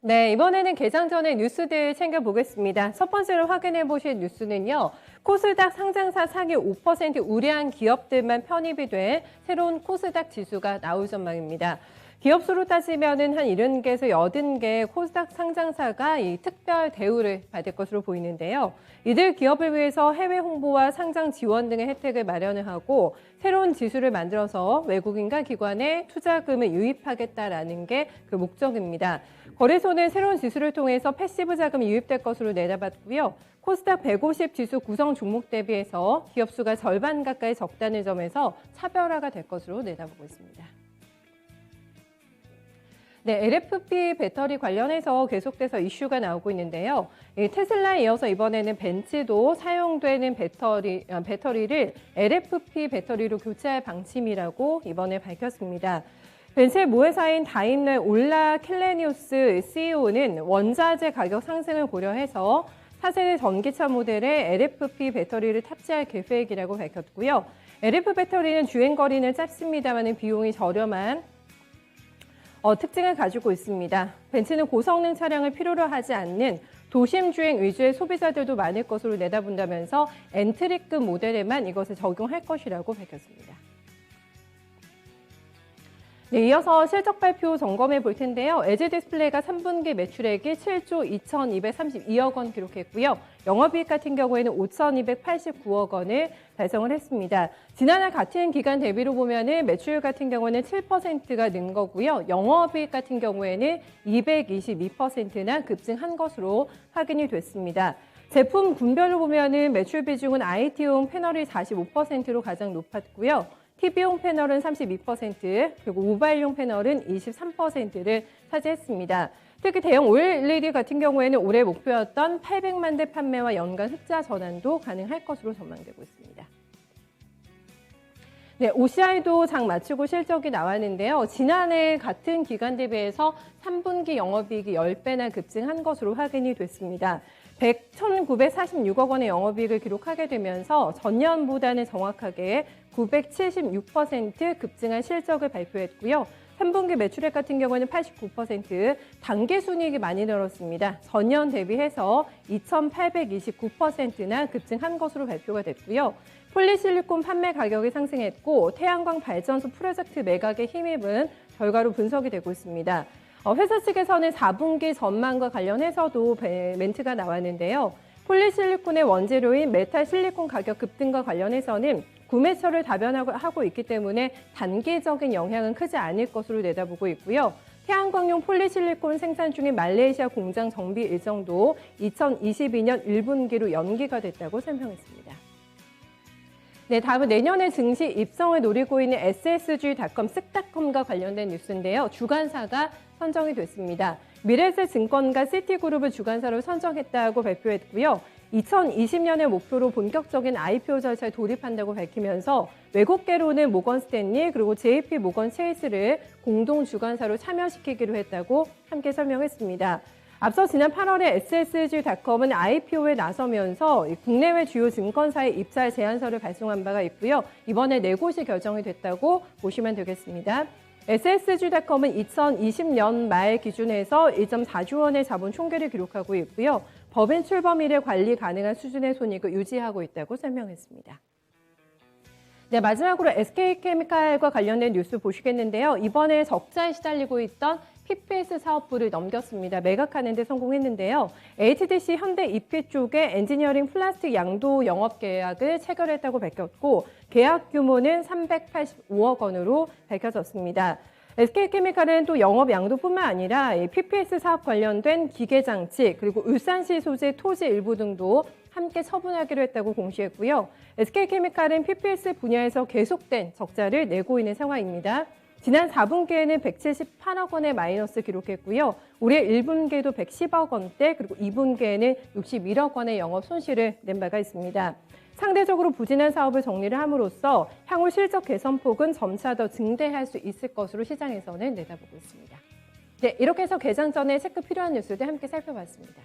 네, 이번에는 개장 전의 뉴스들 챙겨보겠습니다. 첫 번째로 확인해 보실 뉴스는요. 코스닥 상장사 상위 5% 우량한 기업들만 편입이 된 새로운 코스닥 지수가 나올 전망입니다. 기업 수로 따지면은 한 70개에서 80개 코스닥 상장사가 이 특별 대우를 받을 것으로 보이는데요. 이들 기업을 위해서 해외 홍보와 상장 지원 등의 혜택을 마련을 하고 새로운 지수를 만들어서 외국인과 기관에 투자금을 유입하겠다라는 게 그 목적입니다. 거래소는 새로운 지수를 통해서 패시브 자금이 유입될 것으로 내다봤고요. 코스닥 150 지수 구성 종목 대비해서 기업 수가 절반 가까이 적다는 점에서 차별화가 될 것으로 내다보고 있습니다. 네, LFP 배터리 관련해서 계속돼서 이슈가 나오고 있는데요. 테슬라에 이어서 이번에는 벤츠도 사용되는 배터리를 LFP 배터리로 교체할 방침이라고 이번에 밝혔습니다. 벤츠의 모회사인 다임ler 올라 켈레니우스 CEO는 원자재 가격 상승을 고려해서 차세대 전기차 모델에 LFP 배터리를 탑재할 계획이라고 밝혔고요. LFP 배터리는 주행거리는 짧습니다만 비용이 저렴한 특징을 가지고 있습니다. 벤츠는 고성능 차량을 필요로 하지 않는 도심 주행 위주의 소비자들도 많을 것으로 내다본다면서 엔트리급 모델에만 이것을 적용할 것이라고 밝혔습니다. 네, 이어서 실적 발표 점검해 볼 텐데요. LG 디스플레이가 3분기 매출액이 7조 2,232억 원 기록했고요. 영업이익 같은 경우에는 5,289억 원을 달성을 했습니다. 지난해 같은 기간 대비로 보면은 매출 같은 경우는 7%가 는 거고요. 영업이익 같은 경우에는 222%나 급증한 것으로 확인이 됐습니다. 제품 군별로 보면은 매출 비중은 IT용 패널이 45%로 가장 높았고요. TV용 패널은 32%, 그리고 모바일용 패널은 23%를 차지했습니다. 특히 대형 OLED 같은 경우에는 올해 목표였던 800만 대 판매와 연간 흑자 전환도 가능할 것으로 전망되고 있습니다. 네, OCI도 장 마치고 실적이 나왔는데요. 지난해 같은 기간 대비해서 3분기 영업이익이 10배나 급증한 것으로 확인이 됐습니다. 1,946억 원의 영업이익을 기록하게 되면서 전년보다는 정확하게 976% 급증한 실적을 발표했고요. 3분기 매출액 같은 경우에는 89%, 당기순이익이 많이 늘었습니다. 전년 대비해서 2,829%나 급증한 것으로 발표가 됐고요. 폴리실리콘 판매 가격이 상승했고 태양광 발전소 프로젝트 매각에 힘입은 결과로 분석이 되고 있습니다. 회사 측에서는 4분기 전망과 관련해서도 멘트가 나왔는데요. 폴리실리콘의 원재료인 메탈실리콘 가격 급등과 관련해서는 구매처를 다변화하고 있기 때문에 단기적인 영향은 크지 않을 것으로 내다보고 있고요. 태양광용 폴리실리콘 생산 중인 말레이시아 공장 정비 일정도 2022년 1분기로 연기가 됐다고 설명했습니다. 네, 다음은 내년에 증시 입성을 노리고 있는 SSG닷컴, 쓱닷컴과 관련된 뉴스인데요. 주관사가 선정이 됐습니다. 미래에셋증권과 시티그룹을 주관사로 선정했다고 발표했고요. 2020년의 목표로 본격적인 IPO 절차에 돌입한다고 밝히면서 외국계로는 모건 스탠리 그리고 JP 모건 체이스를 공동 주관사로 참여시키기로 했다고 함께 설명했습니다. 앞서 지난 8월에 SSG닷컴은 IPO에 나서면서 국내외 주요 증권사에 입찰 제안서를 발송한 바가 있고요. 이번에 4곳이 결정이 됐다고 보시면 되겠습니다. SSG닷컴은 2020년 말 기준에서 1.4조 원의 자본 총계를 기록하고 있고요. 법인 출범 이래 관리 가능한 수준의 손익을 유지하고 있다고 설명했습니다. 네, 마지막으로 SK케미칼과 관련된 뉴스 보시겠는데요. 이번에 적자에 시달리고 있던 PPS 사업부를 넘겼습니다. 매각하는 데 성공했는데요. HDC 현대 EP 쪽에 엔지니어링 플라스틱 양도 영업 계약을 체결했다고 밝혔고 계약 규모는 385억 원으로 밝혀졌습니다. SK케미칼은 또 영업 양도뿐만 아니라 PPS 사업 관련된 기계장치 그리고 울산시 소재 토지 일부 등도 함께 처분하기로 했다고 공시했고요. SK케미칼은 PPS 분야에서 계속된 적자를 내고 있는 상황입니다. 지난 4분기에는 178억 원의 마이너스 기록했고요. 올해 1분기에도 110억 원대, 그리고 2분기에는 61억 원의 영업 손실을 낸 바가 있습니다. 상대적으로 부진한 사업을 정리를 함으로써 향후 실적 개선폭은 점차 더 증대할 수 있을 것으로 시장에서는 내다보고 있습니다. 네, 이렇게 해서 개장 전에 체크 필요한 뉴스들 함께 살펴봤습니다.